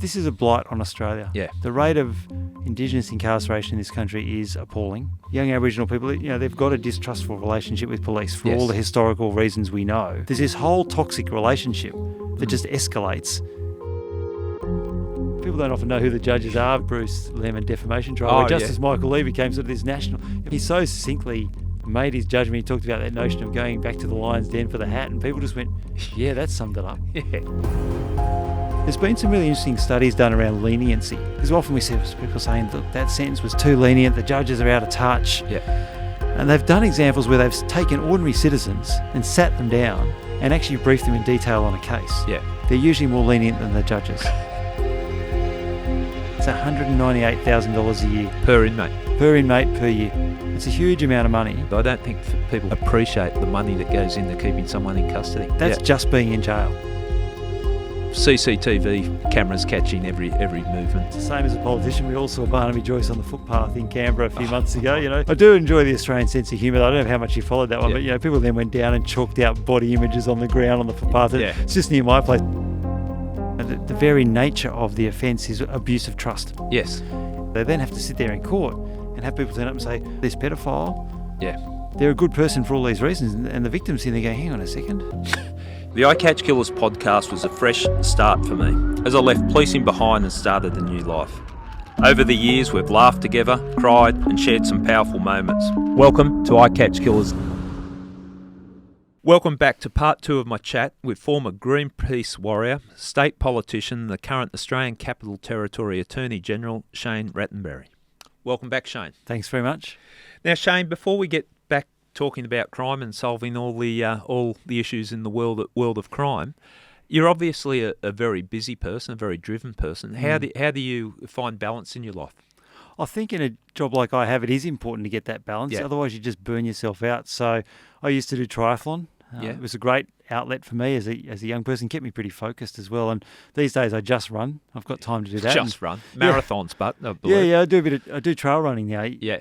This is a blight on Australia. Yeah. The rate of Indigenous incarceration in this country is appalling. Young Aboriginal people, they've got a distrustful relationship with police for all the historical reasons we know. There's this whole toxic relationship that just escalates. People don't often know who the judges are. Bruce Lehrmann defamation trial, where Justice Michael Lee became sort of this national... He so succinctly made his judgment. He talked about that notion of going back to the lion's den for the hat, and people just went, yeah, that summed it up. Yeah. There's been some really interesting studies done around leniency, because often we see people saying, look, that sentence was too lenient, the judges are out of touch. Yeah. And they've done examples where they've taken ordinary citizens and sat them down and actually briefed them in detail on a case. Yeah. They're usually more lenient than the judges. It's $198,000 a year. Per inmate. Per inmate per year. It's a huge amount of money. I don't think people appreciate the money that goes into keeping someone in custody. That's just being in jail. CCTV cameras catching every movement. It's the same as a politician. We all saw Barnaby Joyce on the footpath in Canberra a few months ago. I do enjoy the Australian sense of humour. I don't know how much you followed that one, but people then went down and chalked out body images on the ground on the footpath. Yeah. It's just near my place. The very nature of the offence is abuse of trust. Yes. They then have to sit there in court and have people turn up and say, this pedophile, they're a good person for all these reasons, and the victim's sitting there going, hang on a second. The I Catch Killers podcast was a fresh start for me, as I left policing behind and started a new life. Over the years, we've laughed together, cried, and shared some powerful moments. Welcome to I Catch Killers. Welcome back to part 2 of my chat with former Greenpeace warrior, state politician, the current Australian Capital Territory Attorney General, Shane Rattenbury. Welcome back, Shane. Thanks very much. Now, Shane, before we get back talking about crime and solving all the issues in the world of crime, you're obviously a very busy person, a very driven person. How do you find balance in your life? I think in a job like I have, it is important to get that balance. Yeah. Otherwise, you just burn yourself out. So I used to do triathlon. It was a great outlet for me as a young person. Kept me pretty focused as well. And these days I just run. I've got time to do that. Just run marathons, but I believe. I do trail running now. Yeah,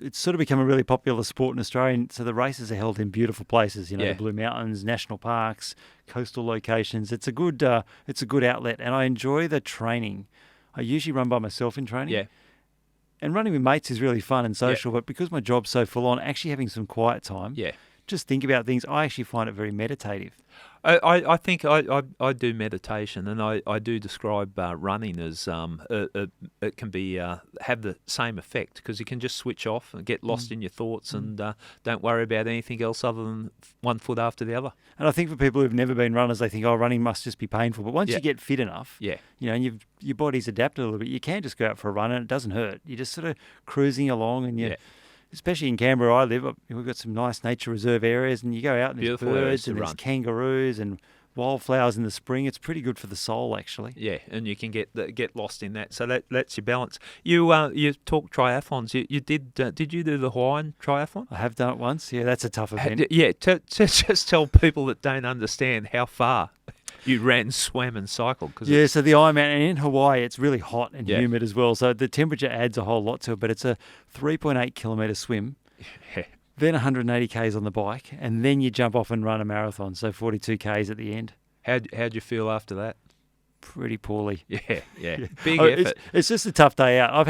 it's sort of become a really popular sport in Australia. And so the races are held in beautiful places. The Blue Mountains, national parks, coastal locations. It's a good outlet, and I enjoy the training. I usually run by myself in training. Yeah. And running with mates is really fun and social, but because my job's so full on, actually having some quiet time. Yeah. Just think about things. I actually find it very meditative. I think I do meditation, and I do describe running as it can be have the same effect, because you can just switch off and get lost in your thoughts and don't worry about anything else other than one foot after the other. And I think for people who've never been runners, they think, running must just be painful. But once you get fit enough, and your body's adapted a little bit, you can just go out for a run and it doesn't hurt. You're just sort of cruising along, and especially in Canberra, I live, we've got some nice nature reserve areas, and you go out and there's birds and there's kangaroos and wildflowers in the spring. It's pretty good for the soul, actually. Yeah, and you can get lost in that. So that's your balance. You talk triathlons. You did you do the Hawaiian triathlon? I have done it once. Yeah, that's a tough event. Just tell people that don't understand how far you ran, swam and cycled. So the Ironman, and in Hawaii it's really hot and humid as well, so the temperature adds a whole lot to it, but it's a 3.8 kilometre swim, then 180 Ks on the bike, and then you jump off and run a marathon, so 42 Ks at the end. How'd you feel after that? Pretty poorly. Yeah. Big effort. It's just a tough day out.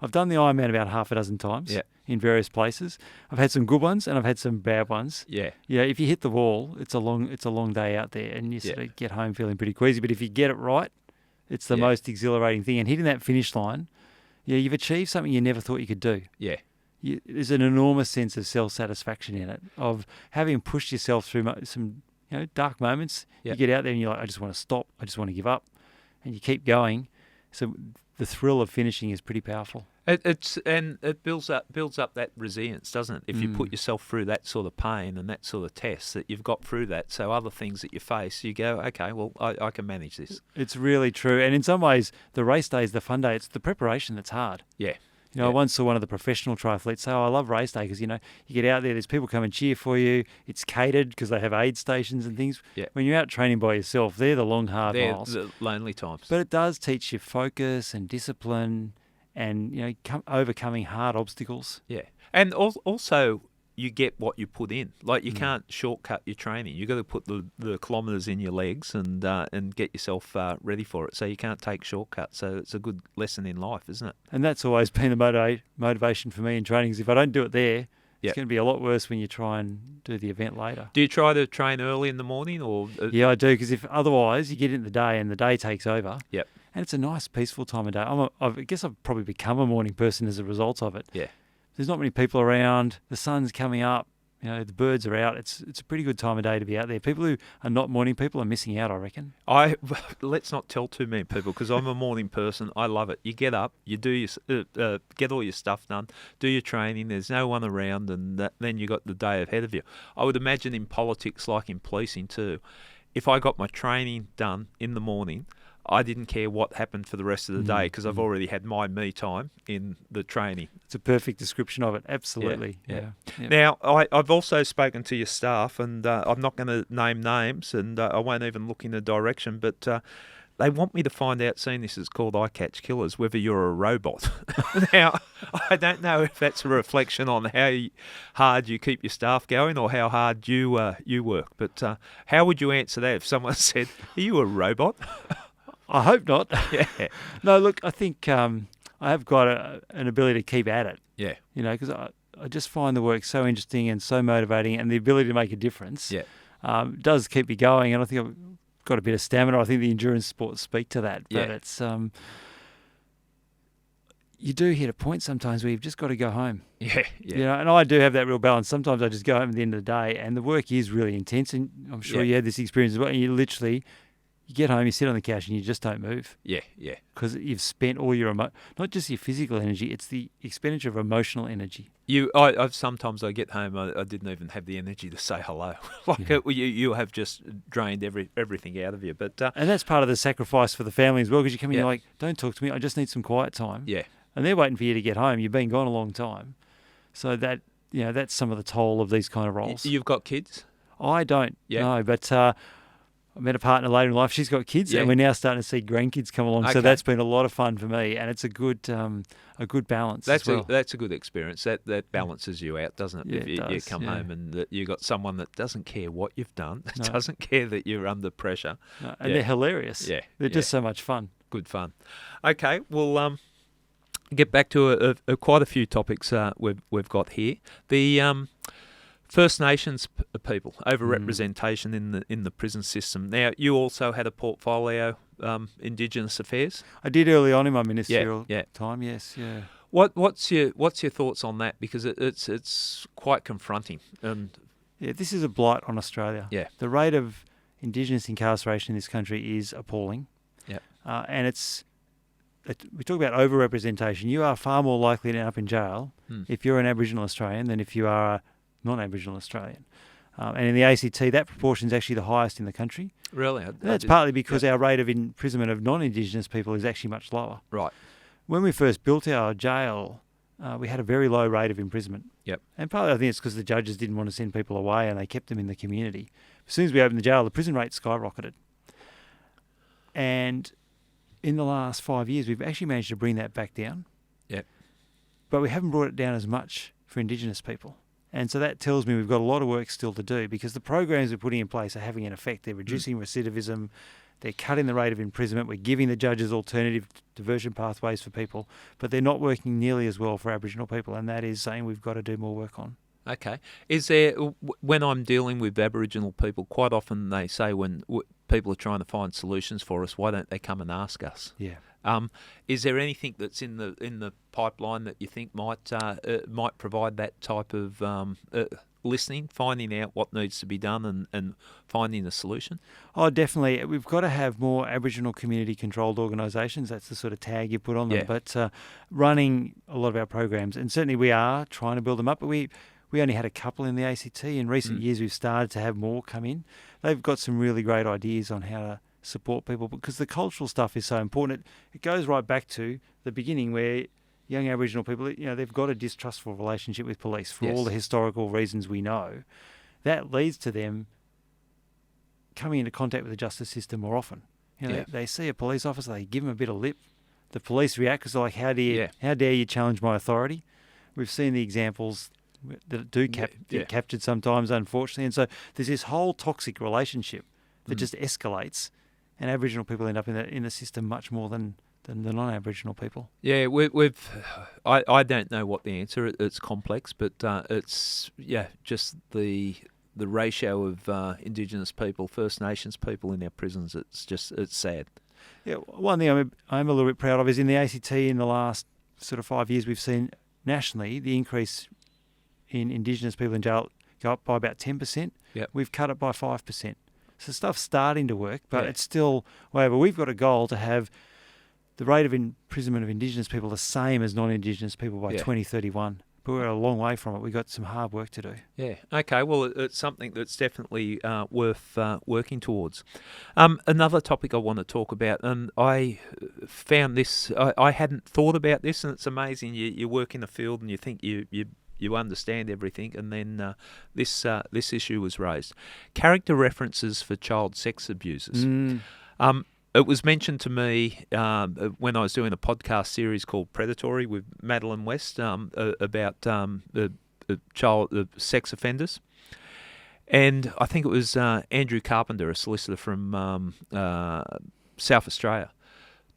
I've done the Ironman about half a dozen times in various places. I've had some good ones and I've had some bad ones. Yeah. If you hit the wall, it's a long day out there, and you sort of get home feeling pretty queasy. But if you get it right, it's the most exhilarating thing. And hitting that finish line, you've achieved something you never thought you could do. Yeah. There's an enormous sense of self-satisfaction in it, of having pushed yourself through some dark moments. You get out there and you're like, I just want to stop. I just want to give up. And you keep going. So the thrill of finishing is pretty powerful. It builds up that resilience, doesn't it? If you put yourself through that sort of pain and that sort of test, that you've got through that, so other things that you face, you go, okay, well, I can manage this. It's really true. And in some ways, the race day is the fun day. It's the preparation that's hard. Yeah. I once saw one of the professional triathletes say, I love race day because, you get out there, there's people come and cheer for you. It's catered because they have aid stations and things. Yeah. When you're out training by yourself, they're the long, hard miles. They're the lonely times. But it does teach you focus and discipline and, overcoming hard obstacles. Yeah. And also you get what you put in. Like, you can't shortcut your training. You've got to put the kilometres in your legs and get yourself ready for it. So you can't take shortcuts. So it's a good lesson in life, isn't it? And that's always been the motivation for me in training, is if I don't do it there, it's going to be a lot worse when you try and do the event later. Do you try to train early in the morning? Or Yeah, I do, because if otherwise you get into the day and the day takes over. Yep. And it's a nice, peaceful time of day. I guess I've probably become a morning person as a result of it. Yeah. There's not many people around. The sun's coming up. The birds are out. It's a pretty good time of day to be out there. People who are not morning people are missing out, I reckon. Let's not tell too many people, because I'm a morning person. I love it. You get up, you do your get all your stuff done, do your training. There's no one around, and then you got the day ahead of you. I would imagine in politics, like in policing too, if I got my training done in the morning, I didn't care what happened for the rest of the day, because I've already had my me time in the training. It's a perfect description of it. Absolutely. Yeah. Now, I've also spoken to your staff, and I'm not going to name names, and I won't even look in the direction, but they want me to find out, seeing this is called I Catch Killers, whether you're a robot. Now, I don't know if that's a reflection on how hard you keep your staff going or how hard you work, but how would you answer that if someone said, "Are you a robot?" I hope not. Yeah. No, look, I think I have got an ability to keep at it. Yeah. Because I just find the work so interesting and so motivating, and the ability to make a difference does keep me going. And I think I've got a bit of stamina. I think the endurance sports speak to that. But it's you do hit a point sometimes where you've just got to go home. Yeah. And I do have that real balance. Sometimes I just go home at the end of the day, and the work is really intense. And I'm sure you had this experience as well. And you get home, you sit on the couch, and you just don't move. Yeah. Because you've spent all your not just your physical energy, it's the expenditure of emotional energy. Sometimes I get home, I didn't even have the energy to say hello. You have just drained everything out of you. But and that's part of the sacrifice for the family as well, because you come in, you're like, don't talk to me, I just need some quiet time. Yeah. And they're waiting for you to get home. You've been gone a long time. So that, that's some of the toll of these kind of roles. You've got kids? I don't, no, but I met a partner later in life. She's got kids, and we're now starting to see grandkids come along. Okay. So that's been a lot of fun for me, and it's a good balance. That's as well. That's a good experience. That balances you out, doesn't it? Yeah, you come home and you got someone that doesn't care what you've done, doesn't care that you're under pressure, and they're hilarious. Yeah, they're just so much fun. Good fun. Okay, we'll get back to quite a few topics we've got here. The First Nations people, over-representation in the prison system. Now, you also had a portfolio, Indigenous affairs. I did early on in my ministerial time. Yes, yeah. What's your thoughts on that? Because it's quite confronting. This is a blight on Australia. Yeah. The rate of Indigenous incarceration in this country is appalling. Yeah. And we talk about over-representation. You are far more likely to end up in jail if you're an Aboriginal Australian than if you are a non-Aboriginal Australian. And in the ACT, that proportion is actually the highest in the country. Really? That's partly because our rate of imprisonment of non-Indigenous people is actually much lower. Right. When we first built our jail, we had a very low rate of imprisonment. Yep. And partly I think it's because the judges didn't want to send people away and they kept them in the community. As soon as we opened the jail, the prison rate skyrocketed. And in the last 5 years, we've actually managed to bring that back down. Yep. But we haven't brought it down as much for Indigenous people. And so that tells me we've got a lot of work still to do, because the programs we're putting in place are having an effect. They're reducing recidivism. They're cutting the rate of imprisonment. We're giving the judges alternative diversion pathways for people, but they're not working nearly as well for Aboriginal people, and that is something we've got to do more work on. Okay. Is there, when I'm dealing with Aboriginal people, quite often they say when people are trying to find solutions for us, why don't they come and ask us? Yeah. Is there anything that's in the pipeline that you think might provide that type of listening, finding out what needs to be done and finding a solution? Oh, definitely. We've got to have more Aboriginal community-controlled organisations. That's the sort of tag you put on them. Yeah. But running a lot of our programs, and certainly we are trying to build them up, but we only had a couple in the ACT. In recent years, we've started to have more come in. They've got some really great ideas on how to support people, because the cultural stuff is so important. It goes right back to the beginning, where young Aboriginal people, they've got a distrustful relationship with police for all the historical reasons we know. That leads to them coming into contact with the justice system more often. They see a police officer, they give them a bit of lip. The police react because they're like, how dare you challenge my authority? We've seen the examples that do get captured sometimes, unfortunately. And so there's this whole toxic relationship that just escalates, and Aboriginal people end up in the system much more than the non-Aboriginal people. Yeah, I don't know what the answer. It's complex, but it's just the ratio of Indigenous people, First Nations people in our prisons. It's sad. Yeah, one thing I'm a little bit proud of is in the ACT in the last sort of 5 years, we've seen nationally the increase in Indigenous people in jail go up by about 10%. Yep. We've cut it by 5%. So stuff's starting to work, but it's still, however, we've got a goal to have the rate of imprisonment of Indigenous people the same as non-Indigenous people by 2031. But we're a long way from it. We've got some hard work to do. Yeah. Okay. Well, it's something that's definitely worth working towards. Another topic I want to talk about, and I found this, I hadn't thought about this, and it's amazing. You work in the field and you think you understand everything, and then this issue was raised. Character references for child sex abusers. It was mentioned to me when I was doing a podcast series called Predatory with Madeline West about the sex offenders. And I think it was Andrew Carpenter, a solicitor from South Australia,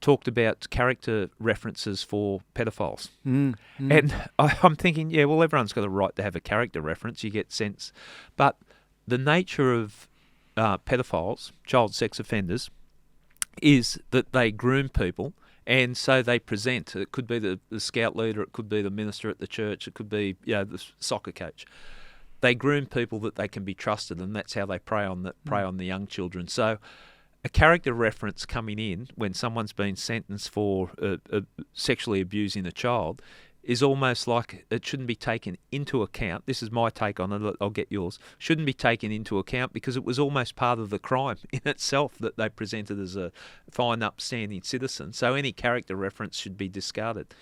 talked about character references for pedophiles. And I'm thinking, well, everyone's got a right to have a character reference. You get sense. But the nature of pedophiles, child sex offenders, is that they groom people, and so they present. It could be the scout leader, it could be the minister at the church, it could be the soccer coach. They groom people that they can be trusted, and that's how they prey on the young children. So a character reference coming in when someone's been sentenced for sexually abusing a child is almost like it shouldn't be taken into account. This is my take on it, I'll get yours. Shouldn't be taken into account because it was almost part of the crime in itself that they presented as a fine, upstanding citizen. So any character reference should be discarded.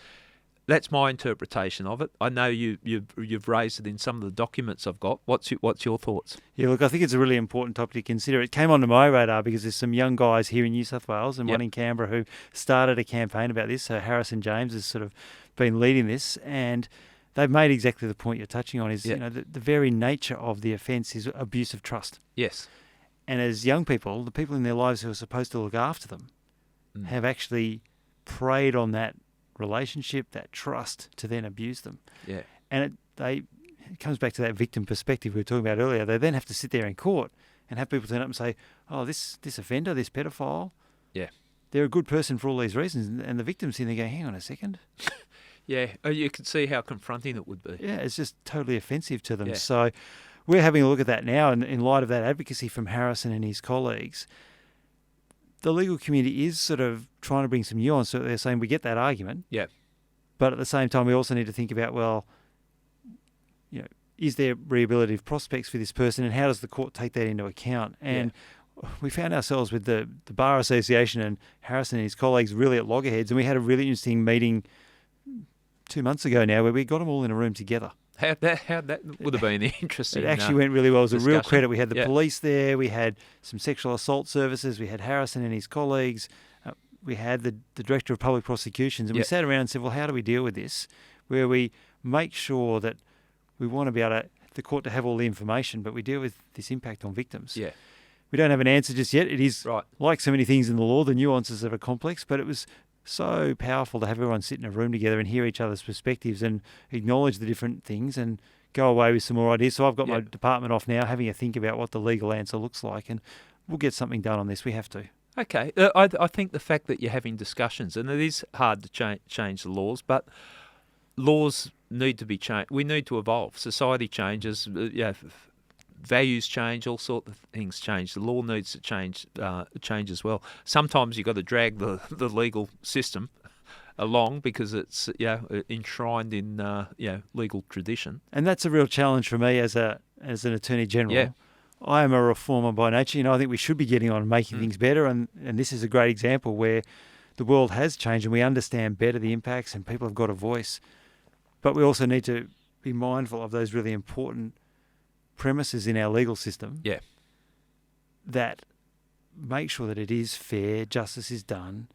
That's my interpretation of it. I know you've raised it in some of the documents I've got. What's your thoughts? Yeah, look, I think it's a really important topic to consider. It came onto my radar because there's some young guys here in New South Wales and one in Canberra who started a campaign about this. So Harrison James has sort of been leading this, and they've made exactly the point you're touching on. Is the very nature of the offence is abuse of trust. Yes. And as young people, the people in their lives who are supposed to look after them have actually preyed on that relationship, that trust, to then abuse them. Yeah. And it comes back to that victim perspective we were talking about earlier. They then have to sit there in court and have people turn up and say, oh, this offender, this pedophile, they're a good person for all these reasons. And the victim's in there going, hang on a second. Yeah, you could see how confronting it would be. Yeah, it's just totally offensive to them. Yeah. So we're having a look at that now, and in light of that advocacy from Harrison and his colleagues, the legal community is sort of trying to bring some nuance. So they're saying we get that argument, but at the same time we also need to think about, well, is there rehabilitative prospects for this person, and how does the court take that into account? And we found ourselves with the Bar Association and Harrison and his colleagues really at loggerheads, and we had a really interesting meeting 2 months ago now where we got them all in a room together. How that would have been interesting. It actually went really well. It was discussion. A real credit. We had the police there. We had some sexual assault services. We had Harrison and his colleagues. We had the Director of Public Prosecutions. And we sat around and said, well, how do we deal with this? Where we make sure that we want to be able to, the court to have all the information, but we deal with this impact on victims. Yeah. We don't have an answer just yet. It is, like so many things in the law, the nuances of it are complex, but it was so powerful to have everyone sit in a room together and hear each other's perspectives and acknowledge the different things and go away with some more ideas. So I've got my department off now, having a think about what the legal answer looks like, and we'll get something done on this. We have to. Okay. I think the fact that you're having discussions, and it is hard to change the laws, but laws need to be changed. We need to evolve. Society changes. Values change, all sorts of things change. The law needs to change as well. Sometimes you've got to drag the legal system along because it's enshrined in legal tradition. And that's a real challenge for me as an Attorney General. Yeah. I am a reformer by nature. I think we should be getting on and making things better, and this is a great example where the world has changed and we understand better the impacts and people have got a voice. But we also need to be mindful of those really important premises in our legal system that make sure that it is fair, justice is done,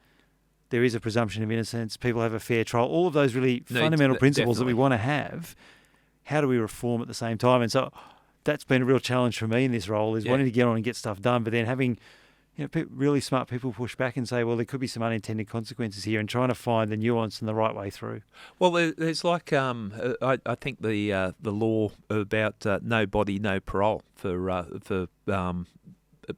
there is a presumption of innocence, people have a fair trial, all of those really fundamental principles that we want to have how do we reform at the same time? And so that's been a real challenge for me in this role, is wanting to get on and get stuff done, but then having really smart people push back and say, well, there could be some unintended consequences here, and trying to find the nuance and the right way through. Well, there's like I think the law about no body, no parole for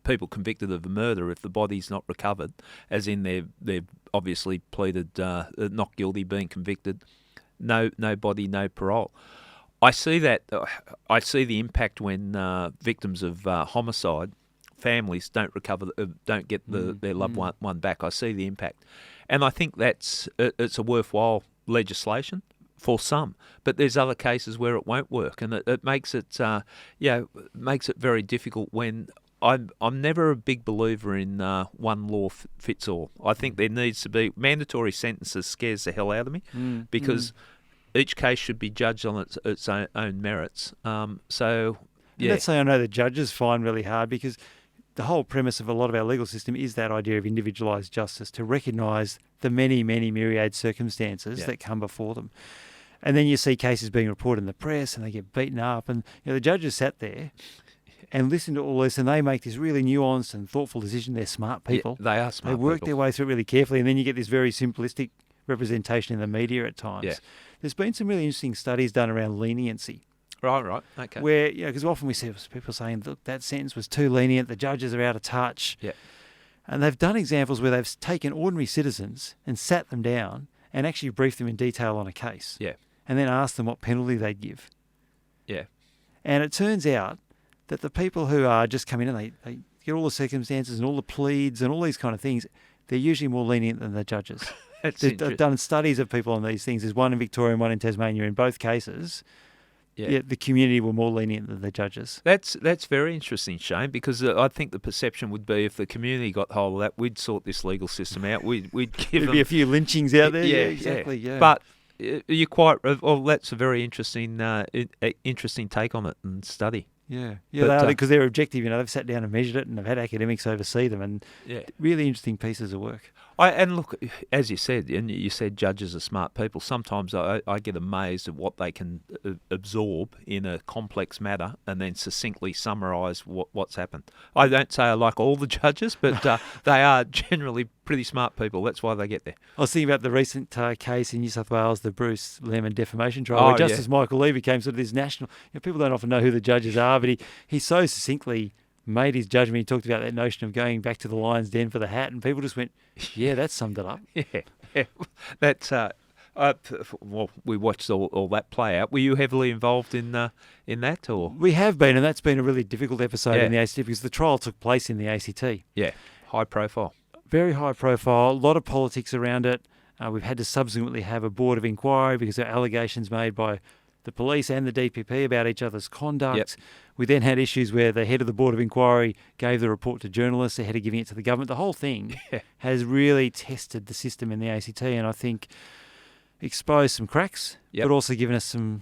people convicted of a murder if the body's not recovered, as in they've obviously pleaded not guilty, being convicted. No body, no parole. I see that. I see the impact when victims of homicide families don't get their loved one back. I see the impact, and I think it's a worthwhile legislation for some. But there's other cases where it won't work, and it makes it makes it very difficult. When I'm never a big believer in one law fits all. I think there needs to be mandatory sentences. Scares the hell out of me because each case should be judged on its own merits. Let's say I know the judges find really hard, because the whole premise of a lot of our legal system is that idea of individualised justice, to recognise the many, many myriad circumstances that come before them. And then you see cases being reported in the press and they get beaten up, and the judges sat there and listened to all this, and they make this really nuanced and thoughtful decision. They're smart people. Yeah, they are smart people. They work their way through it really carefully, and then you get this very simplistic representation in the media at times. Yeah. There's been some really interesting studies done around leniency. Right, okay. Where, because often we see people saying, look, that sentence was too lenient, the judges are out of touch. Yeah. And they've done examples where they've taken ordinary citizens and sat them down and actually briefed them in detail on a case. Yeah. And then asked them what penalty they'd give. Yeah. And it turns out that the people who are just come in and they get all the circumstances and all the pleads and all these kind of things, they're usually more lenient than the judges. They've done studies of people on these things. There's one in Victoria and one in Tasmania. In both cases, the community were more lenient than the judges. That's very interesting, Shane, because I think the perception would be if the community got hold of that, we'd sort this legal system out. We'd give There'd them... be a few lynchings out there. Yeah, exactly. Yeah. But you're quite... Well, that's a very interesting take on it and study. Yeah, because they're objective. They've sat down and measured it, and they've had academics oversee them, and really interesting pieces of work. And look, as you said, and you said judges are smart people. Sometimes I get amazed at what they can absorb in a complex matter and then succinctly summarise what's happened. I don't say I like all the judges, but they are generally pretty smart people. That's why they get there. I was thinking about the recent case in New South Wales, the Bruce Lehrmann defamation trial, where Justice Michael Lee became sort of this national... people don't often know who the judges are, but he so succinctly made his judgment. He talked about that notion of going back to the lion's den for the hat, and people just went, yeah, that summed it up. Yeah. That's... well, we watched all that play out. Were you heavily involved in that, or...? We have been, and that's been a really difficult episode in the ACT, because the trial took place in the ACT. Yeah, high profile. Very high profile, a lot of politics around it. We've had to subsequently have a board of inquiry because there are allegations made by the police and the DPP about each other's conduct. Yep. We then had issues where the head of the board of inquiry gave the report to journalists ahead of giving it to the government. The whole thing has really tested the system in the ACT, and I think exposed some cracks, but also given us some...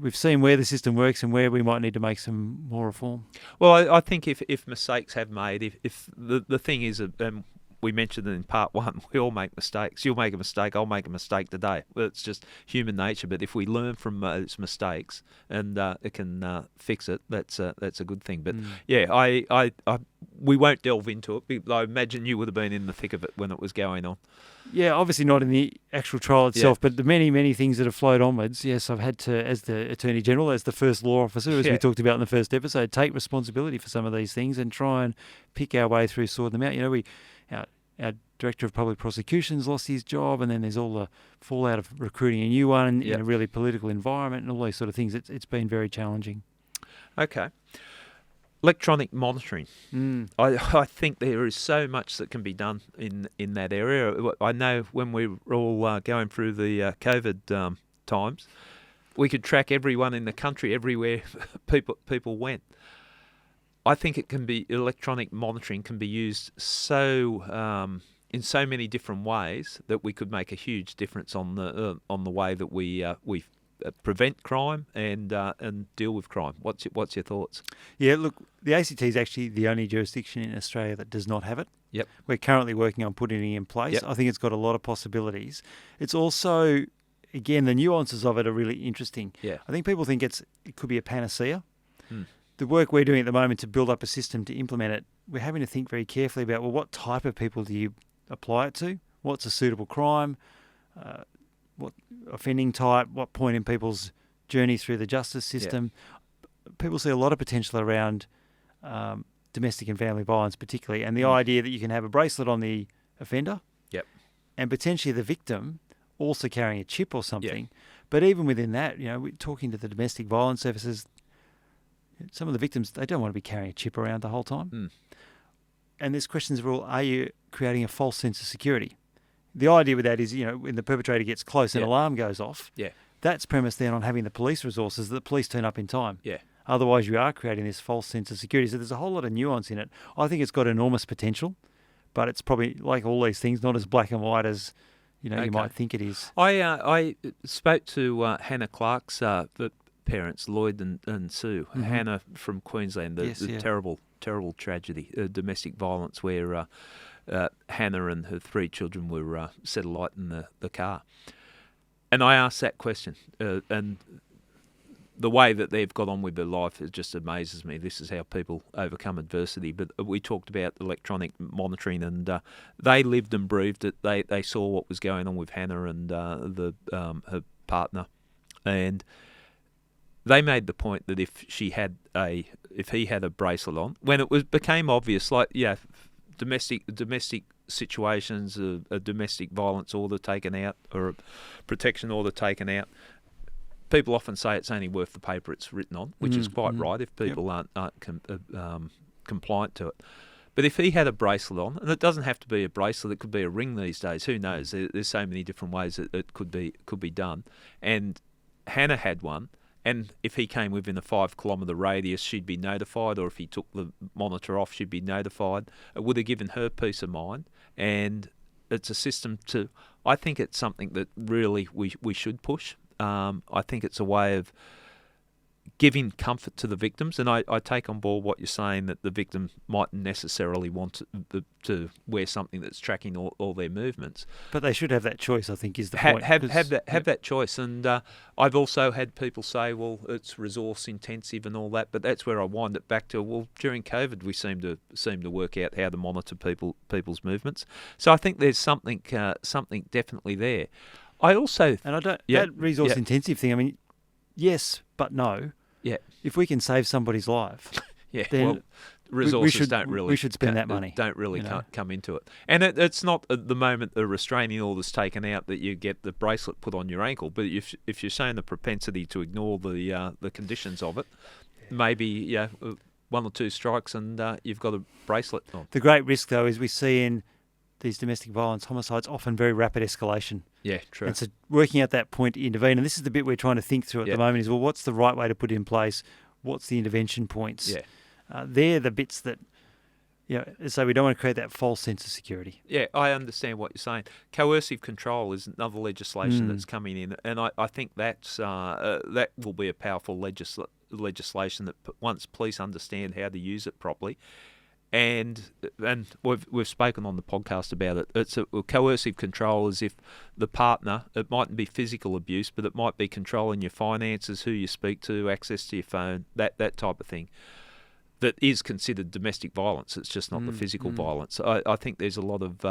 we've seen where the system works and where we might need to make some more reform. Well, I think if mistakes have made, if the thing is... we mentioned it in part one, we all make mistakes. You'll make a mistake, I'll make a mistake today. Well, it's just human nature. But if we learn from those mistakes and it can fix it, that's a good thing. But we won't delve into it. I imagine you would have been in the thick of it when it was going on. Yeah, obviously not in the actual trial itself, but the many, many things that have flowed onwards. Yes, I've had to, as the Attorney General, as the first law officer, as we talked about in the first episode, take responsibility for some of these things and try and pick our way through, sort them out. Our Director of Public Prosecutions lost his job, and then there's all the fallout of recruiting a new one in a really political environment and all those sort of things. It's been very challenging. Okay. Electronic monitoring. I think there is so much that can be done in that area. I know when we were all going through the COVID times, we could track everyone in the country, everywhere people went. I think electronic monitoring can be used in so many different ways that we could make a huge difference on the way that we prevent crime and deal with crime. What's your thoughts? Yeah, look, the ACT is actually the only jurisdiction in Australia that does not have it. Yep. We're currently working on putting it in place. Yep. I think it's got a lot of possibilities. It's also again, the nuances of it are really interesting. Yeah. I think people think it could be a panacea. Hmm. The work we're doing at the moment to build up a system to implement it, we're having to think very carefully about, well, what type of people do you apply it to? What's a suitable crime? What offending type? What point in people's journey through the justice system? Yeah. People see a lot of potential around domestic and family violence particularly, and the idea that you can have a bracelet on the offender and potentially the victim also carrying a chip or something. But even within that, we're talking to the domestic violence services, some of the victims, they don't want to be carrying a chip around the whole time. And there's questions of, well, are you creating a false sense of security? The idea with that is, when the perpetrator gets close, an alarm goes off. That's premised then on having the police resources, that the police turn up in time. Otherwise, you are creating this false sense of security. So there's a whole lot of nuance in it. I think it's got enormous potential, but it's probably, like all these things, not as black and white as you might think it is. I spoke to Hannah Clark's the parents, Lloyd and Sue. Hannah from Queensland, the terrible tragedy, domestic violence, where Hannah and her 3 children were set alight in the car. And I asked that question, and the way that they've got on with their life, it just amazes me. This is how people overcome adversity. But we talked about electronic monitoring, and they lived and breathed it. They saw what was going on with Hannah and her partner, and they made the point that if he had a bracelet on, when it became obvious, like domestic situations, a domestic violence order taken out or a protection order taken out, people often say it's only worth the paper it's written on, which is quite right if people aren't compliant to it. But if he had a bracelet on, and it doesn't have to be a bracelet, it could be a ring these days. Who knows? There's so many different ways that it could be done. And Hannah had one, and if he came within a 5-kilometre radius, she'd be notified, or if he took the monitor off, she'd be notified. It would have given her peace of mind, and it's a system to. I think it's something that really we should push. I think it's a way of giving comfort to the victims, and I take on board what you're saying, that the victim mightn't necessarily want to wear something that's tracking all their movements. But they should have that choice, I think, is the point. Have that choice. And I've also had people say, well, it's resource intensive and all that, but that's where I wind it back to, well, during COVID we seem to work out how to monitor people's movements. So I think there's something definitely there. I also... And I don't... that resource intensive thing, I mean, yes, but no. Yeah. If we can save somebody's life, then resources we should spend that money. Don't really come into it. And it's not at the moment the restraining order's taken out that you get the bracelet put on your ankle, but if you're showing the propensity to ignore the conditions of it, maybe 1 or 2 strikes and you've got a bracelet on. The great risk, though, is we see in these domestic violence homicides often very rapid escalation. Yeah, true. And so working out that point to intervene, and this is the bit we're trying to think through at the moment, is, well, what's the right way to put it in place? What's the intervention points? Yeah. They're the bits that, so we don't want to create that false sense of security. Yeah, I understand what you're saying. Coercive control is another legislation that's coming in, and I think that will be a powerful legislation that once police understand how to use it properly. And we've spoken on the podcast about it. It's a coercive control is if the partner, it mightn't be physical abuse, but it might be controlling your finances, who you speak to, access to your phone, that type of thing. That is considered domestic violence. It's just not the physical violence. I think there's a lot of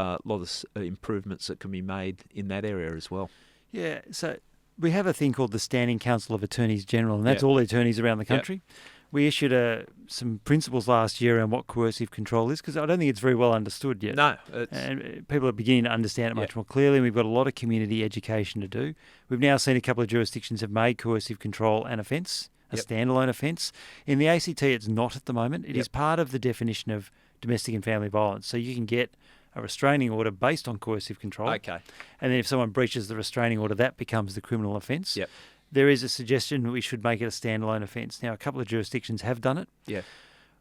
improvements that can be made in that area as well. Yeah. So we have a thing called the Standing Council of Attorneys General, and that's all the attorneys around the country. We issued some principles last year around what coercive control is, because I don't think it's very well understood yet. No. And people are beginning to understand it much more clearly, and we've got a lot of community education to do. We've now seen a couple of jurisdictions have made coercive control an offence, a standalone offence. In the ACT, it's not at the moment. It is part of the definition of domestic and family violence. So you can get a restraining order based on coercive control. Okay. And then if someone breaches the restraining order, that becomes the criminal offence. Yep. There is a suggestion that we should make it a standalone offence. Now, a couple of jurisdictions have done it. Yeah.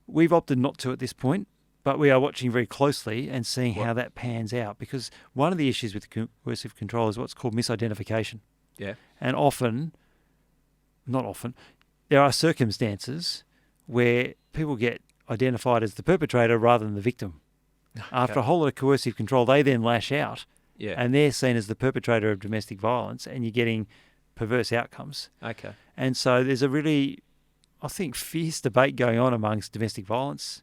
We've opted not to at this point, but we are watching very closely and seeing how that pans out, because one of the issues with coercive control is what's called misidentification. Yeah. And not often, there are circumstances where people get identified as the perpetrator rather than the victim. Okay. After a whole lot of coercive control, they then lash out and they're seen as the perpetrator of domestic violence, and you're getting perverse outcomes. Okay. And so there's a really, I think, fierce debate going on amongst domestic violence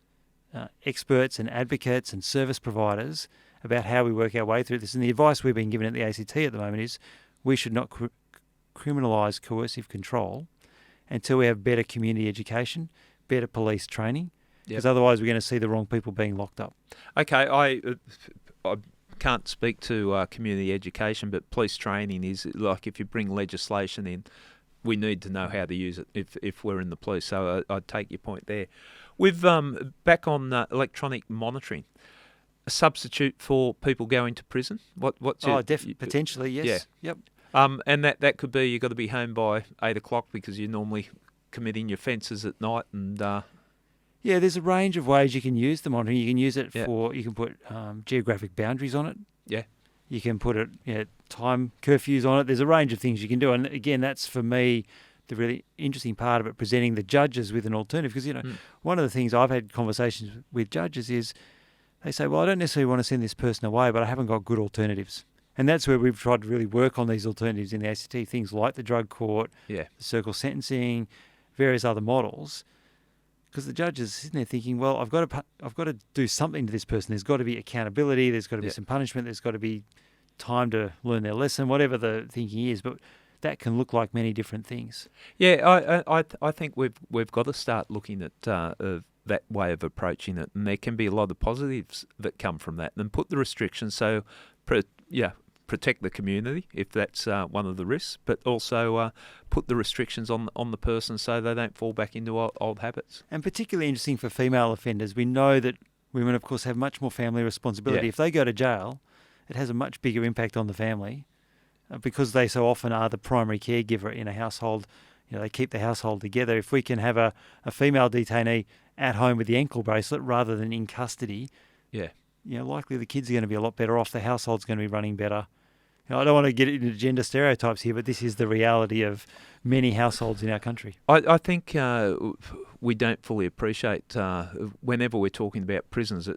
experts and advocates and service providers about how we work our way through this. And the advice we've been given at the ACT at the moment is we should not criminalise coercive control until we have better community education, better police training, because otherwise we're going to see the wrong people being locked up. Okay, I can't speak to community education, but police training is like if you bring legislation in, we need to know how to use it if we're in the police. So I take your point there. We've back on electronic monitoring, a substitute for people going to prison. What's potentially, yes. Yeah. Yep. And that could be you've got to be home by 8 o'clock because you're normally committing your offences at night. And yeah, there's a range of ways you can use the monitoring. You can use it for, you can put geographic boundaries on it. Yeah. You can put time curfews on it. There's a range of things you can do. And again, that's for me the really interesting part of it, presenting the judges with an alternative. Because, one of the things I've had conversations with judges is they say, well, I don't necessarily want to send this person away, but I haven't got good alternatives. And that's where we've tried to really work on these alternatives in the ACT, things like the drug court, the circle sentencing, various other models. Because the judge is sitting there thinking, well, I've got to do something to this person. There's got to be accountability. There's got to be some punishment. There's got to be time to learn their lesson, whatever the thinking is. But that can look like many different things. Yeah, I think we've got to start looking at that way of approaching it, and there can be a lot of positives that come from that. And put the restrictions, so protect the community if that's one of the risks, but also put the restrictions on the person so they don't fall back into old habits. And particularly interesting for female offenders, we know that women, of course, have much more family responsibility. If they go to jail, it has a much bigger impact on the family because they so often are the primary caregiver in a household. They keep the household together. If we can have a female detainee at home with the ankle bracelet rather than in custody, likely the kids are going to be a lot better off. The household's going to be running better. I don't want to get into gender stereotypes here, but this is the reality of many households in our country. I think we don't fully appreciate, whenever we're talking about prisons,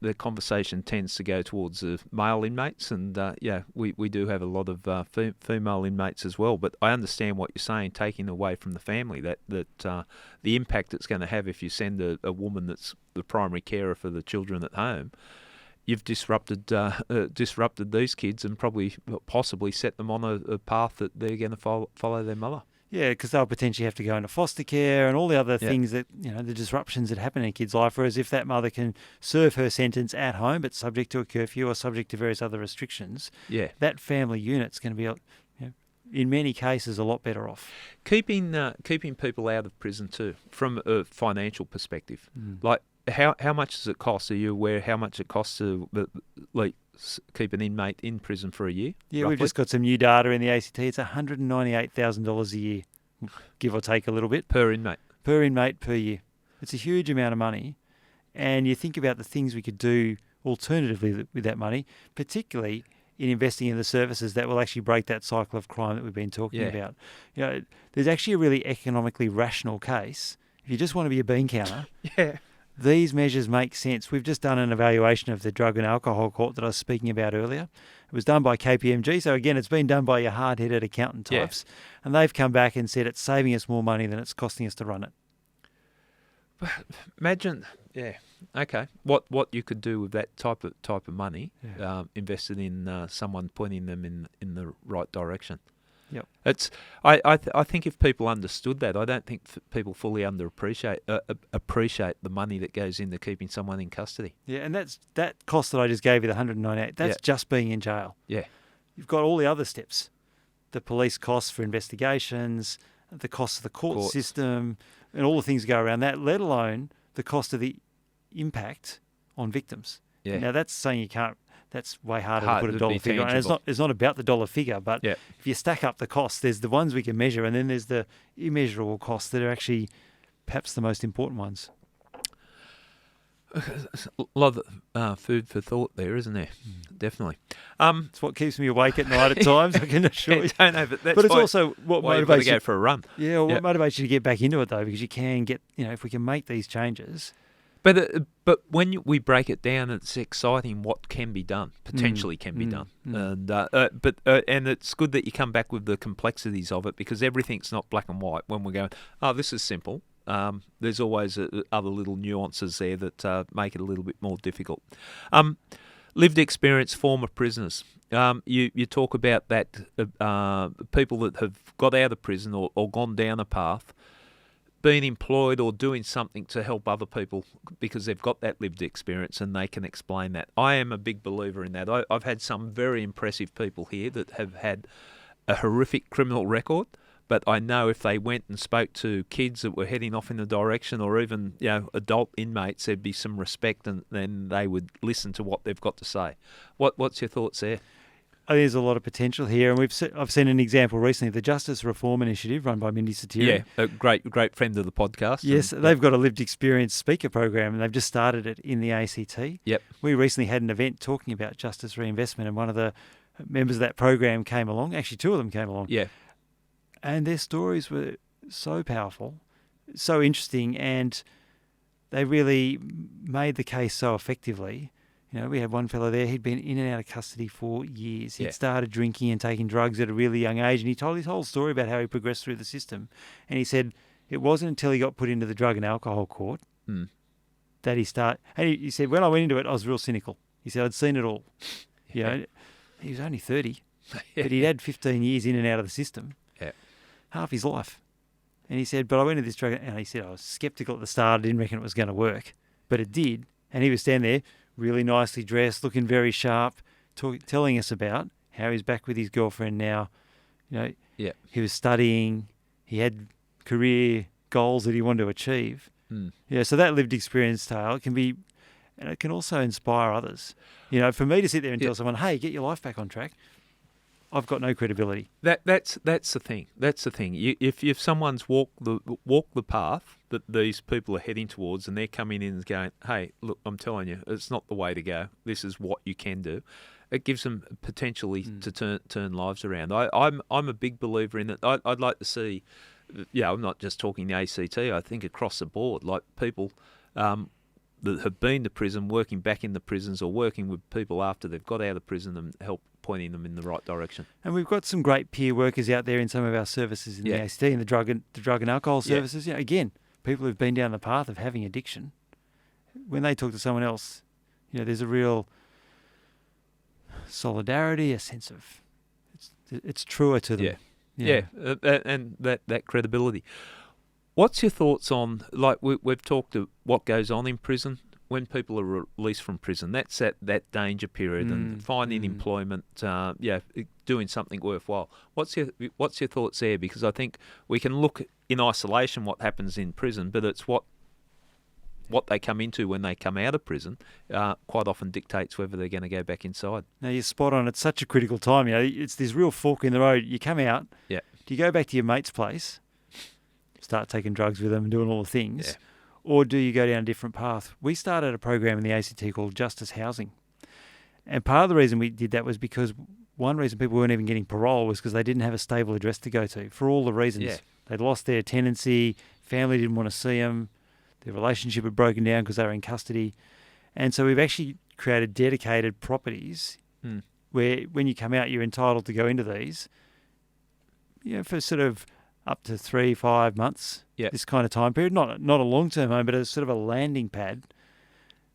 the conversation tends to go towards male inmates, and we do have a lot of female inmates as well. But I understand what you're saying, taking away from the family, that the impact it's going to have if you send a woman that's the primary carer for the children at home. You've disrupted these kids and possibly set them on a path that they're going to follow their mother. Yeah, because they'll potentially have to go into foster care and all the other things that, the disruptions that happen in a kid's life. Whereas if that mother can serve her sentence at home, but subject to a curfew or subject to various other restrictions, that family unit's going to be, in many cases, a lot better off. Keeping people out of prison too, from a financial perspective, like. How much does it cost? Are you aware how much it costs to keep an inmate in prison for a year? Yeah, roughly? We've just got some new data in the ACT. It's $198,000 a year, give or take a little bit. Per inmate? Per inmate, per year. It's a huge amount of money. And you think about the things we could do alternatively with that money, particularly in investing in the services that will actually break that cycle of crime that we've been talking about. There's actually a really economically rational case. If you just want to be a bean counter... These measures make sense. We've just done an evaluation of the drug and alcohol court that I was speaking about earlier. It was done by KPMG. So again, it's been done by your hard-headed accountant types. And they've come back and said it's saving us more money than it's costing us to run it. Imagine, okay, what you could do with that type of money invested in someone pointing them in the right direction. Yep. It's. I think if people understood that, I don't think people fully appreciate the money that goes into keeping someone in custody. Yeah, and that cost that I just gave you, the $198. That's just being in jail. Yeah. You've got all the other steps, the police costs for investigations, the cost of the court system, and all the things that go around that. Let alone the cost of the impact on victims. Yeah. Now that's saying you can't. That's way harder to put a dollar figure on. It's not about the dollar figure, but if you stack up the costs, there's the ones we can measure, and then there's the immeasurable costs that are actually perhaps the most important ones. A lot of food for thought there, isn't there? Definitely. It's what keeps me awake at night at times, I can assure you. Don't know, but it's also what motivates you to go for a run. Yeah, what motivates you to get back into it, though, because you can get, if we can make these changes, But when we break it down, it's exciting what can be done, potentially can be done. And and it's good that you come back with the complexities of it, because everything's not black and white. When we're going, oh, this is simple. There's always other little nuances there that make it a little bit more difficult. Lived experience, former prisoners. You talk about that, people that have got out of prison or gone down a path, being employed or doing something to help other people because they've got that lived experience and they can explain that. I am a big believer in that. I've had some very impressive people here that have had a horrific criminal record, but I know if they went and spoke to kids that were heading off in the direction, or even adult inmates, there'd be some respect, and then they would listen to what they've got to say. What's your thoughts there? I think there's a lot of potential here, and I've seen an example recently, the Justice Reform Initiative run by Mindy Satiri. Yeah, a great friend of the podcast. Yes, they've got a lived experience speaker program, and they've just started it in the ACT. Yep. We recently had an event talking about justice reinvestment, and one of the members of that program came along. Actually, two of them came along. Yeah. And their stories were so powerful, so interesting, and they really made the case so effectively. We had one fellow there, he'd been in and out of custody for years. He'd started drinking and taking drugs at a really young age, and he told his whole story about how he progressed through the system. And he said it wasn't until he got put into the drug and alcohol court that he started. And he said, when I went into it, I was real cynical. He said, I'd seen it all. He was only 30, but he'd had 15 years in and out of the system, half his life. And he said, but I went into this drug, and he said, I was sceptical at the start. I didn't reckon it was going to work, but it did. And he was standing there, really nicely dressed, looking very sharp, telling us about how he's back with his girlfriend now. He was studying. He had career goals that he wanted to achieve. So that lived experience tale can be, and it can also inspire others. For me to sit there and tell someone, hey, get your life back on track, I've got no credibility. That's the thing. That's the thing. If someone's walked the path that these people are heading towards, and they're coming in and going, "Hey, look, I'm telling you, it's not the way to go. This is what you can do." It gives them potentially to turn lives around. I'm a big believer in it. I'd like to see. I'm not just talking the ACT. I think across the board, like people that have been to prison, working back in the prisons, or working with people after they've got out of prison and help pointing them in the right direction. And we've got some great peer workers out there in some of our services in the ACT, and the drug and alcohol services. Again, people who've been down the path of having addiction, when they talk to someone else, there's a real solidarity, a sense of it's truer to them. And that credibility. What's your thoughts on, like we've talked of what goes on in prison? When people are released from prison, that's that danger period and finding employment, doing something worthwhile. What's your thoughts there? Because I think we can look in isolation what happens in prison, but it's what they come into when they come out of prison quite often dictates whether they're going to go back inside. No, you're spot on. It's such a critical time. It's this real fork in the road. You come out. Yeah. Do you go back to your mate's place, start taking drugs with them and doing all the things? Yeah. Or do you go down a different path? We started a program in the ACT called Justice Housing. And part of the reason we did that was because one reason people weren't even getting parole was because they didn't have a stable address to go to, for all the reasons. Yeah. They'd lost their tenancy, family didn't want to see them, their relationship had broken down because they were in custody. And so we've actually created dedicated properties where when you come out, you're entitled to go into these, for sort of up to 3-5 months, this kind of time period. Not a long-term home, but a sort of a landing pad.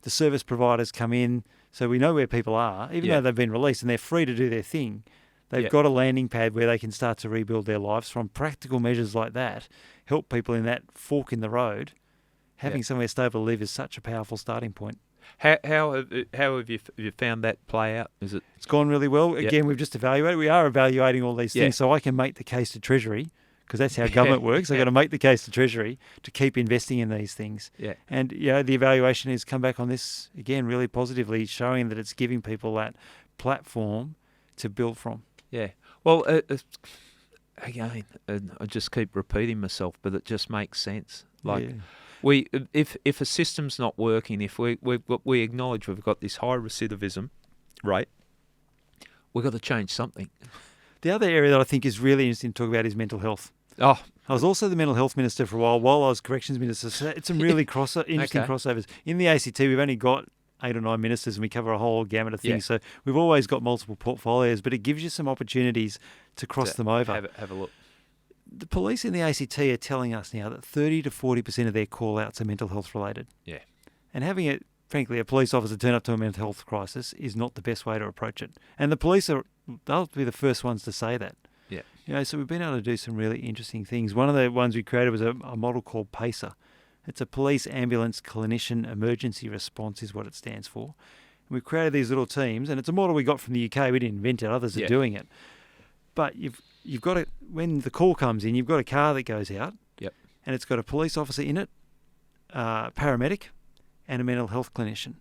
The service providers come in, so we know where people are, even though they've been released and they're free to do their thing. They've got a landing pad where they can start to rebuild their lives from practical measures like that, help people in that fork in the road. Having somewhere stable to live is such a powerful starting point. How have you found that play out? It's gone really well. Again, we've just evaluated. We are evaluating all these things, so I can make the case to Treasury, because that's how government works. They've got to make the case to Treasury to keep investing in these things. Yeah. And the evaluation has come back on this, again, really positively, showing that it's giving people that platform to build from. Yeah. Well, again, I just keep repeating myself, but it just makes sense. If a system's not working, if we acknowledge we've got this high recidivism rate, we've got to change something. The other area that I think is really interesting to talk about is mental health. Oh, I was also the mental health minister for a while I was corrections minister. So it's some really interesting crossovers. In the ACT, we've only got 8 or 9 ministers and we cover a whole gamut of things. So we've always got multiple portfolios, but it gives you some opportunities to cross them over. Have a look. The police in the ACT are telling us now that 30 to 40% of their call-outs are mental health related. Yeah. And having frankly, a police officer turn up to a mental health crisis is not the best way to approach it. And the police they'll be the first ones to say that. Yeah. So we've been able to do some really interesting things. One of the ones we created was a model called PACER. It's a Police Ambulance Clinician Emergency Response is what it stands for. And we've created these little teams, and it's a model we got from the UK. We didn't invent it. Others are doing it. But you've got when the call comes in, you've got a car that goes out, and it's got a police officer in it, paramedic, and a mental health clinician.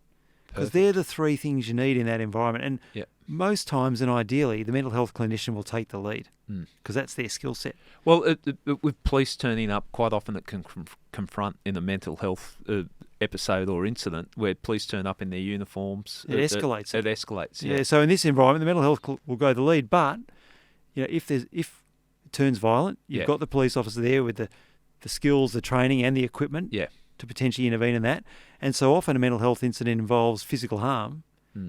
Because they're the 3 things you need in that environment. And most times and ideally, the mental health clinician will take the lead because that's their skill set. Well, with police turning up, quite often it can confront in a mental health episode or incident where police turn up in their uniforms. It escalates. It escalates, yeah. So in this environment, the mental health will go the lead. But if it turns violent, you've got the police officer there with the skills, the training and the equipment to potentially intervene in that. And so often a mental health incident involves physical harm,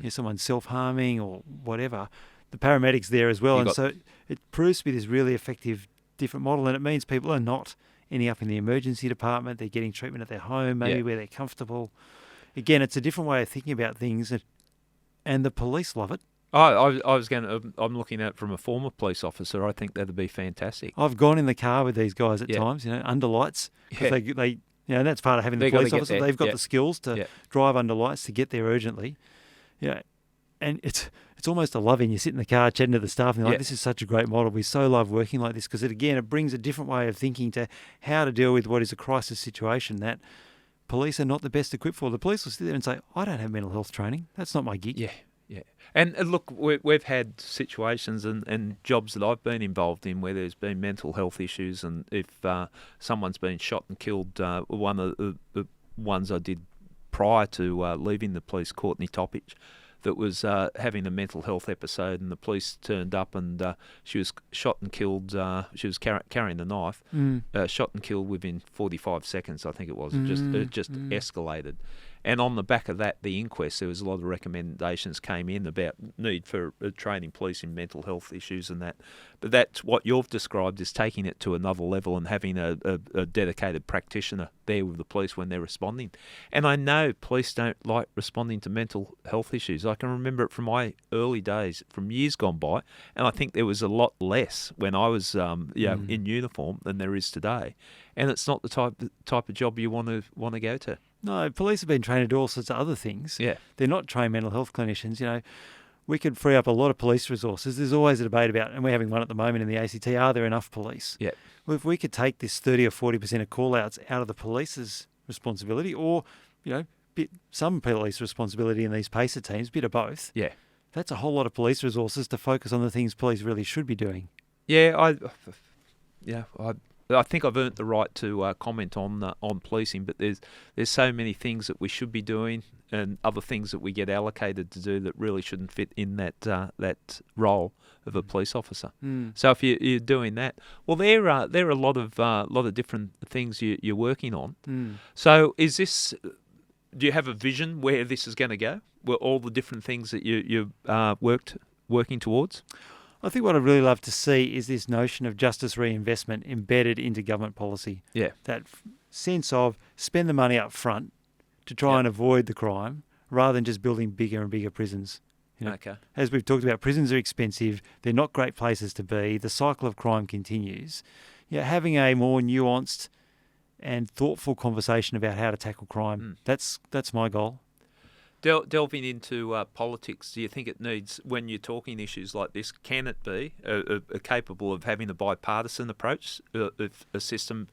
someone self-harming or whatever. The paramedics there as well. And so it proves to be this really effective different model. And it means people are not ending up in the emergency department. They're getting treatment at their home, maybe where they're comfortable. Again, it's a different way of thinking about things. And the police love it. I'm looking at it from a former police officer. I think that'd be fantastic. I've gone in the car with these guys at times, under lights. Because they and that's part of having the police officer. They've got the skills to drive under lights to get there urgently. And it's almost a love-in. You sit in the car chatting to the staff and they're like, this is such a great model. We so love working like this because, it brings a different way of thinking to how to deal with what is a crisis situation that police are not the best equipped for. The police will sit there and say, I don't have mental health training. That's not my gig. Yeah. And look, we've had situations and jobs that I've been involved in where there's been mental health issues, and if someone's been shot and killed, one of the ones I did prior to leaving the police, Courtney Toppich, that was having a mental health episode, and the police turned up and she was shot and killed. She was carrying a knife, shot and killed within 45 seconds, I think it was. It just escalated. And on the back of that, the inquest, there was a lot of recommendations came in about need for training police in mental health issues and that. But that's what you've described is taking it to another level and having a dedicated practitioner there with the police when they're responding. And I know police don't like responding to mental health issues. I can remember it from my early days, from years gone by, and I think there was a lot less when I was in uniform than there is today. And it's not the type of job you want to go to. No, police have been trained to do all sorts of other things. Yeah. They're not trained mental health clinicians. We could free up a lot of police resources. There's always a debate about, and we're having one at the moment in the ACT, are there enough police? Yeah. Well, if we could take this 30 or 40% of call-outs out of the police's responsibility or, some police responsibility in these PACER teams, bit of both. Yeah. That's a whole lot of police resources to focus on the things police really should be doing. Yeah, I think I've earned the right to comment on policing, but there's so many things that we should be doing and other things that we get allocated to do that really shouldn't fit in that role of a police officer. So if you're doing that, well, there are a lot of different things you're working on. So is this? Do you have a vision where this is going to go? Where all the different things that you working towards? I think what I'd really love to see is this notion of justice reinvestment embedded into government policy. Yeah. That sense of spend the money up front to try and avoid the crime rather than just building bigger and bigger prisons. Okay. As we've talked about, prisons are expensive. They're not great places to be. The cycle of crime continues. Having a more nuanced and thoughtful conversation about how to tackle crime, that's my goal. Delving into politics, do you think it needs, when you're talking issues like this, can it be capable of having a bipartisan approach if a system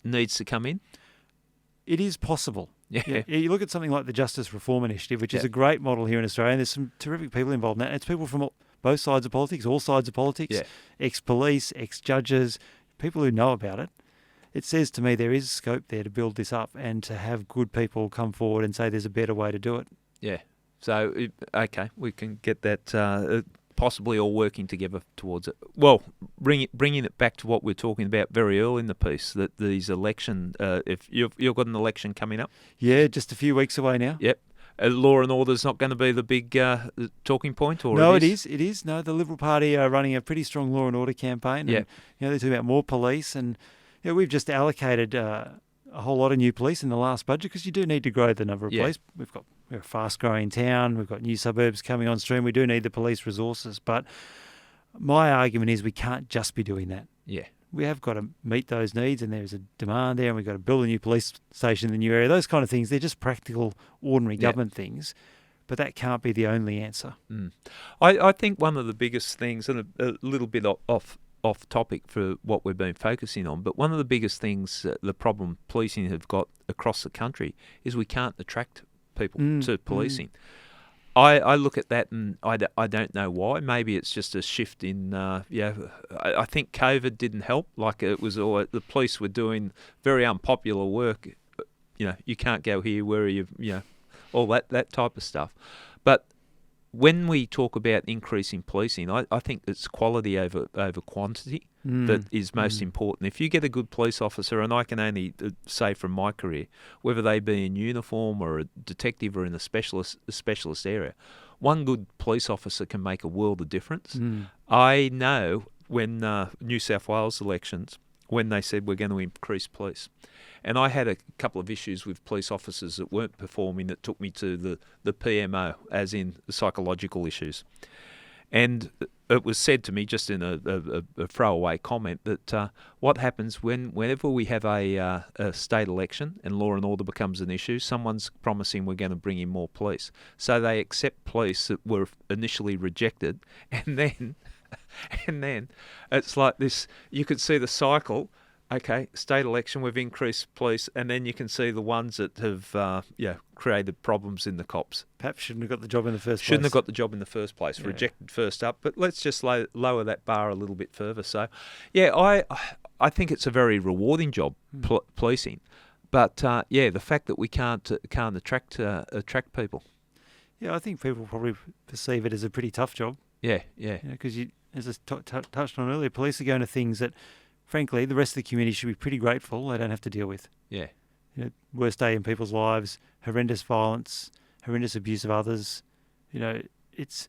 needs to come in? It is possible. Yeah. You look at something like the Justice Reform Initiative, which is a great model here in Australia, and there's some terrific people involved in that. It's people from both sides of politics, all sides of politics, ex-police, ex-judges, people who know about it. It says to me there is scope there to build this up and to have good people come forward and say there's a better way to do it. Yeah. So, okay, we can get that possibly all working together towards it. Well, bringing it back to what we were talking about very early in the piece, that these election, if you've got an election coming up. Yeah, just a few weeks away now. Yep. Law and order's not going to be the big talking point, or no, it is. No, the Liberal Party are running a pretty strong law and order campaign. And, they're talking about more police, and we've just allocated a whole lot of new police in the last budget, because you do need to grow the number of police. We're a fast-growing town. We've got new suburbs coming on stream. We do need the police resources, but my argument is we can't just be doing that. Yeah. We have got to meet those needs, and there's a demand there, and we've got to build a new police station in the new area. Those kind of things, they're just practical, ordinary government things, but that can't be the only answer. I think one of the biggest things, and a little bit off topic for what we've been focusing on, but one of the biggest things, the problem policing have got across the country, is we can't attract people to policing. I look at that and I don't know why. Maybe it's just a shift in, I think COVID didn't help. Like it was all, the police were doing very unpopular work. You can't go here, where are you, all that type of stuff. But when we talk about increasing policing, I think it's quality over quantity that is most important. If you get a good police officer, and I can only say from my career, whether they be in uniform or a detective or in a specialist area, one good police officer can make a world of difference. I know when New South Wales elections, when they said we're going to increase police, and I had a couple of issues with police officers that weren't performing, that took me to the PMO, as in the psychological issues. And it was said to me, just in a throwaway comment, that what happens whenever we have a state election and law and order becomes an issue, someone's promising we're going to bring in more police. So they accept police that were initially rejected, and then it's like this, you could see the cycle. Okay, state election, we've increased police, and then you can see the ones that have created problems in the cops. Perhaps shouldn't have got the job in the first place. Shouldn't have got the job in the first place, rejected first up. But let's just lower that bar a little bit further. So, I think it's a very rewarding job, policing. But, the fact that we can't attract people. Yeah, I think people probably perceive it as a pretty tough job. Yeah. Because as I touched on earlier, police are going to things that, frankly, the rest of the community should be pretty grateful they don't have to deal with. Yeah. Worst day in people's lives, horrendous violence, horrendous abuse of others. It's...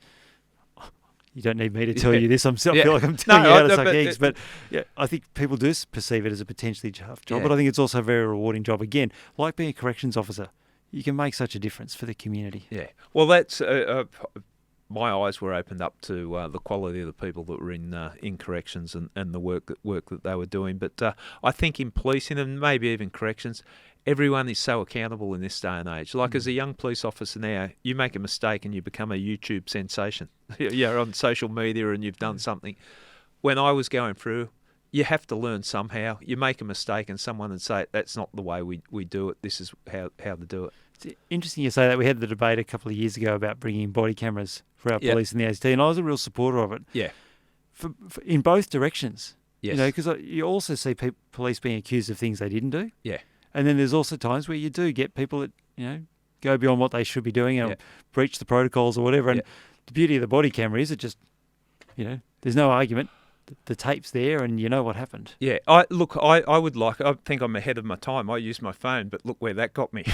You don't need me to tell you this. I feel like I'm telling you how to suck eggs. But I think people do perceive it as a potentially tough job. But I think it's also a very rewarding job. Again, like being a corrections officer, you can make such a difference for the community. Yeah. Well, that's... my eyes were opened up to the quality of the people that were in corrections and the work that they were doing. But I think in policing and maybe even corrections, everyone is so accountable in this day and age. Like as a young police officer now, you make a mistake and you become a YouTube sensation. You're on social media and you've done something. When I was going through, you have to learn somehow. You make a mistake and someone would say, that's not the way we do it. This is how to do it. It's interesting you say that. We had the debate a couple of years ago about bringing body cameras for our police in the ACT, and I was a real supporter of it. Yeah. For in both directions. Yes. Because you also see police being accused of things they didn't do. Yeah. And then there's also times where you do get people that, go beyond what they should be doing and breach the protocols or whatever. And the beauty of the body camera is it just, there's no argument. The tape's there and you know what happened. Yeah, I think I'm ahead of my time. I use my phone, but look where that got me.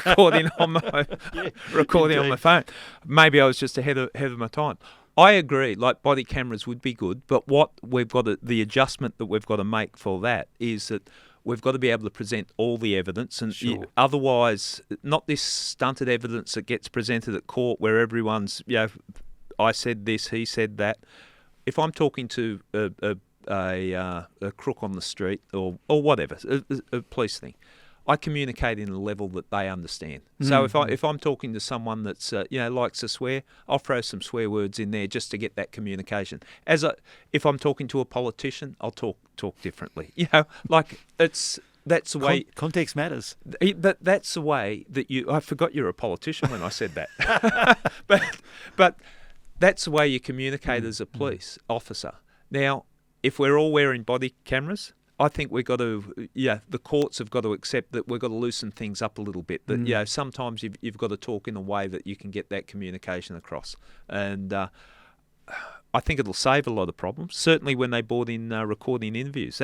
recording on my phone. Maybe I was just ahead of my time. I agree, like body cameras would be good, but what we've got the adjustment that we've got to make for that is that we've got to be able to present all the evidence, and otherwise, not this stunted evidence that gets presented at court where everyone's, I said this, he said that. If I'm talking to a crook on the street or whatever, a police thing, I communicate in a level that they understand. So if I'm talking to someone that's likes to swear, I'll throw some swear words in there just to get that communication. If I'm talking to a politician, I'll talk differently. That's the way context matters. But that's the way that I forgot you're a politician when I said that. but that's the way you communicate as a police officer. Now, if we're all wearing body cameras, I think we've got to, the courts have got to accept that we've got to loosen things up a little bit. That, sometimes you've got to talk in a way that you can get that communication across. And I think it'll save a lot of problems. Certainly when they brought in recording interviews,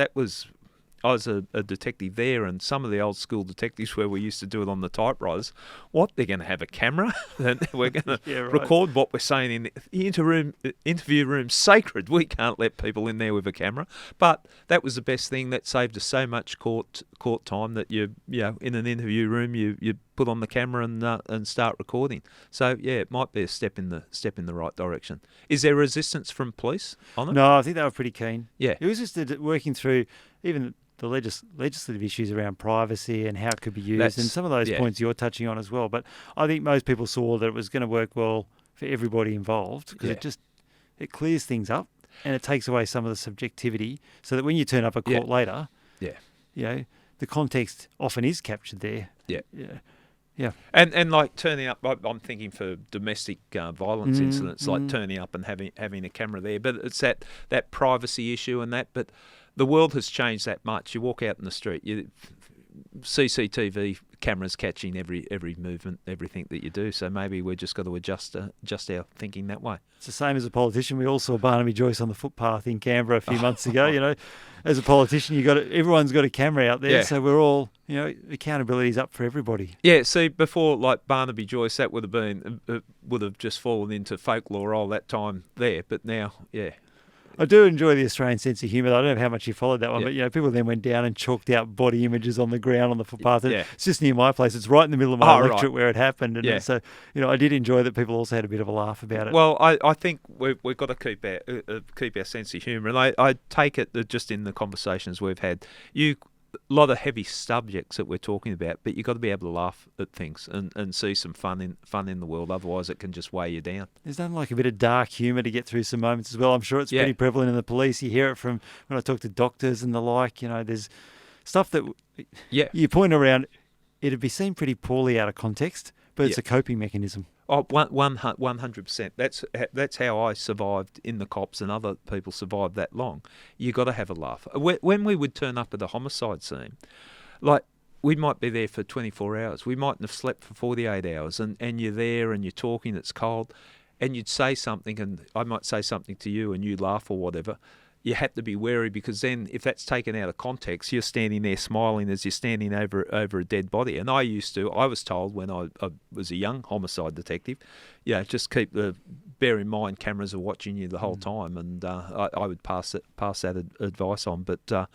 I was a detective there, and some of the old school detectives where we used to do it on the typewriters, they're going to have a camera and we're going to record what we're saying in the interview room. Sacred. We can't let people in there with a camera. But that was the best thing. That saved us so much court time that in an interview room you put on the camera and start recording. So it might be a step in the right direction. Is there resistance from police on it? No, I think they were pretty keen. Yeah, it was just working through even the legislative issues around privacy and how it could be used, and some of those points you're touching on as well. But I think most people saw that it was going to work well for everybody involved, because it clears things up and it takes away some of the subjectivity, so that when you turn up at court later, the context often is captured there. Yeah. And like turning up, I'm thinking for domestic violence incidents, like turning up and having a camera there. But it's that privacy issue and that. But the world has changed that much. You walk out in the street, CCTV cameras catching every movement, everything that you do. So maybe we've just got to adjust our thinking that way. It's the same as a politician. We all saw Barnaby Joyce on the footpath in Canberra a few months ago. As a politician, everyone's got a camera out there, so we're all, accountability's up for everybody. Yeah. See, before like Barnaby Joyce, that would have just fallen into folklore all that time there. But now, I do enjoy the Australian sense of humour. I don't know how much you followed that one, but people then went down and chalked out body images on the ground on the footpath. It's just near my place. It's right in the middle of my electorate where it happened. And so, I did enjoy that people also had a bit of a laugh about it. Well, I think we've got to keep our sense of humour, and I take it that just in the conversations we've had, a lot of heavy subjects that we're talking about, but you've got to be able to laugh at things and see some fun in the world. Otherwise, it can just weigh you down. There's nothing like a bit of dark humour to get through some moments as well. I'm sure it's pretty prevalent in the police. You hear it from when I talk to doctors and the like. There's stuff that you point around. It'd be seen pretty poorly out of context, but it's a coping mechanism. Oh, 100%. That's how I survived in the cops, and other people survived that long. You got to have a laugh. When we would turn up at a homicide scene, like we might be there for 24 hours. We mightn't have slept for 48 hours, and you're there and you're talking. It's cold, and you'd say something, and I might say something to you, and you laugh or whatever. You have to be wary, because then if that's taken out of context, you're standing there smiling as you're standing over a dead body. And I was told when I was a young homicide detective, just bear in mind cameras are watching you the whole time, and I would pass that advice on. But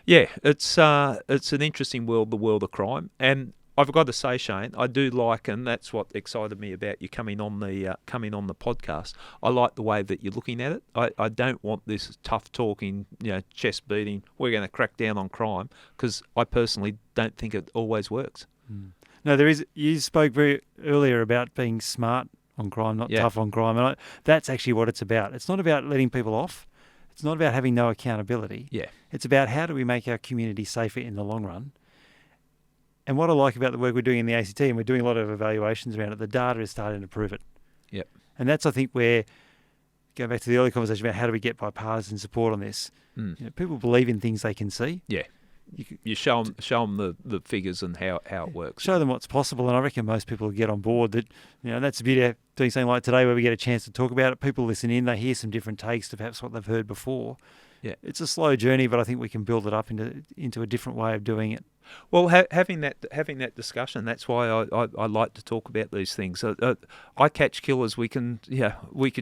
it's an interesting world, the world of crime. And I've got to say, Shane, I do like, and that's what excited me about you coming on the podcast. I like the way that you're looking at it. I don't want this tough talking, chest beating, we're going to crack down on crime, because I personally don't think it always works. No, there is. You spoke very earlier about being smart on crime, not tough on crime, and that's actually what it's about. It's not about letting people off. It's not about having no accountability. Yeah. It's about how do we make our community safer in the long run. And what I like about the work we're doing in the ACT, and we're doing a lot of evaluations around it, the data is starting to prove it. Yep. And that's, I think, where, going back to the earlier conversation about how do we get bipartisan support on this, people believe in things they can see. Yeah. You show them the figures and how it works. Show them what's possible, and I reckon most people will get on board that, that's the beauty of doing something like today where we get a chance to talk about it. People listen in, they hear some different takes to perhaps what they've heard before. Yeah. It's a slow journey, but I think we can build it up into a different way of doing it. Well, having that discussion, that's why I like to talk about these things. I catch killers. We could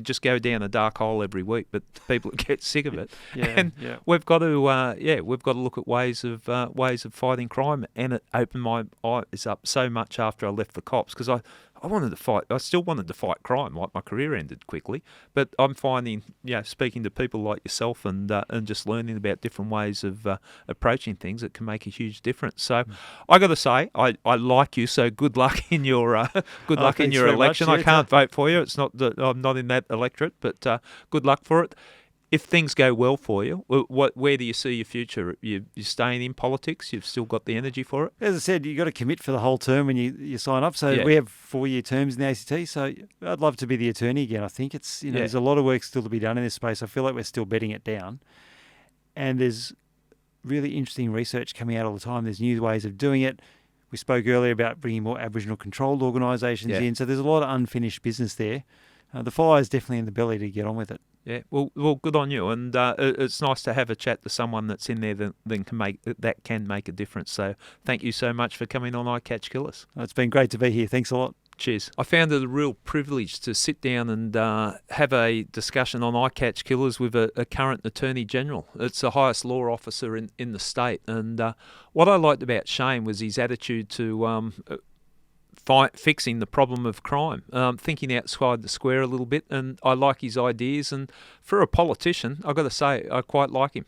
just go down a dark hole every week, but people get sick of it. We've got to look at ways of fighting crime, and it opened my eyes up so much after I left the cops, because I wanted to fight. I still wanted to fight crime. Like, my career ended quickly, but I'm finding, speaking to people like yourself and just learning about different ways of approaching things, it can make a huge difference. So, I got to say, I like you. So good luck in your election. I can't vote for you. It's not that I'm not in that electorate, but good luck for it. If things go well for you, where do you see your future? You're staying in politics? You've still got the energy for it? As I said, you've got to commit for the whole term when you sign up. So we have 4-year terms in the ACT. So I'd love to be the attorney again. I think it's there's a lot of work still to be done in this space. I feel like we're still bedding it down. And there's really interesting research coming out all the time. There's new ways of doing it. We spoke earlier about bringing more Aboriginal controlled organisations in. So there's a lot of unfinished business there. The fire is definitely in the belly to get on with it. Yeah, well, good on you, and it's nice to have a chat to someone that's in there that can make a difference. So, thank you so much for coming on I Catch Killers. It's been great to be here. Thanks a lot. Cheers. I found it a real privilege to sit down and have a discussion on I Catch Killers with a current Attorney General. It's the highest law officer in the state, and what I liked about Shane was his attitude to fixing the problem of crime, thinking outside the square a little bit, and I like his ideas. And for a politician, I've got to say, I quite like him.